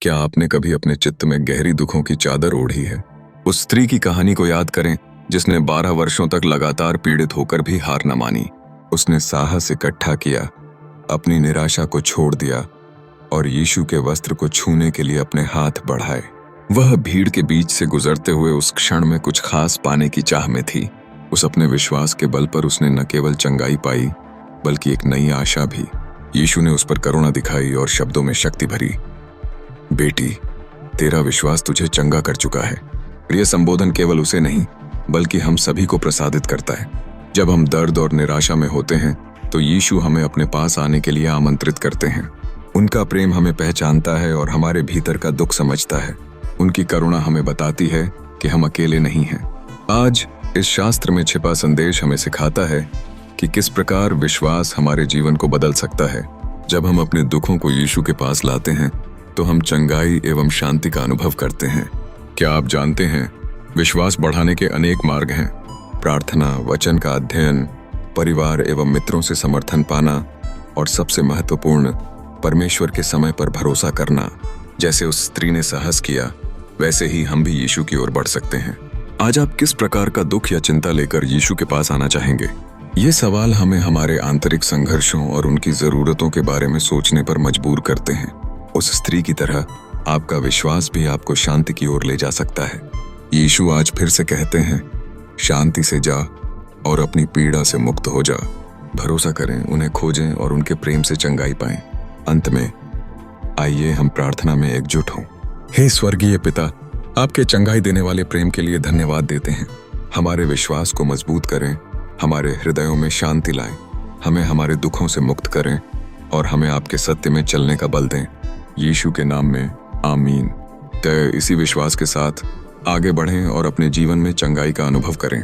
क्या आपने कभी अपने चित्त में गहरी दुखों की चादर ओढ़ी है? उस स्त्री की कहानी को याद करें जिसने 12 वर्षों तक लगातार पीड़ित होकर भी हार न मानी। उसने साहस इकट्ठा किया, अपनी निराशा को छोड़ दिया और यीशु के वस्त्र को छूने के लिए अपने हाथ बढ़ाए। वह भीड़ के बीच से गुजरते हुए उस क्षण में कुछ खास पाने की चाह में थी। उस अपने विश्वास के बल पर उसने न केवल चंगाई पाई बल्कि एक नई आशा भी। यीशु ने उस पर करुणा दिखाई और शब्दों में शक्ति भरी। बेटी, तेरा विश्वास तुझे चंगा कर चुका है। यह संबोधन केवल उसे नहीं बल्कि हम सभी को प्रसादित करता है। जब हम दर्द और निराशा में होते हैं तो यीशु हमें अपने पास आने के लिए आमंत्रित करते हैं। उनका प्रेम हमें पहचानता है और हमारे भीतर का दुख समझता है। उनकी करुणा हमें बताती है कि हम अकेले नहीं हैं। आज इस शास्त्र में छिपा संदेश हमें सिखाता है कि किस प्रकार विश्वास हमारे जीवन को बदल सकता है। जब हम अपने दुखों को यीशु के पास लाते हैं तो हम चंगाई एवं शांति का अनुभव करते हैं। क्या आप जानते हैं, विश्वास बढ़ाने के अनेक मार्ग हैं। प्रार्थना, वचन का अध्ययन, परिवार एवं मित्रों से समर्थन पाना और सबसे महत्वपूर्ण, परमेश्वर के समय पर भरोसा करना। जैसे उस स्त्री ने साहस किया, वैसे ही हम भी यीशु की ओर बढ़ सकते हैं। आज आप किस प्रकार का दुख या चिंता लेकर यीशु के पास आना चाहेंगे? ये सवाल हमें हमारे आंतरिक संघर्षों और उनकी जरूरतों के बारे में सोचने पर मजबूर करते हैं। उस स्त्री की तरह आपका विश्वास भी आपको शांति की ओर ले जा सकता है। यीशु आज फिर से कहते हैं, शांति से जा और अपनी पीड़ा से मुक्त हो जा। भरोसा करें, उन्हें खोजें और उनके प्रेम से चंगाई पाएं। अंत में आइए हम प्रार्थना में एकजुट हों। हे स्वर्गीय पिता, आपके चंगाई देने वाले प्रेम के लिए धन्यवाद देते हैं। हमारे विश्वास को मजबूत करें, हमारे हृदयों में शांति लाएं, हमें हमारे दुखों से मुक्त करें और हमें आपके सत्य में चलने का बल दें। यीशु के नाम में आमीन। तो इसी विश्वास के साथ आगे बढ़ें और अपने जीवन में चंगाई का अनुभव करें।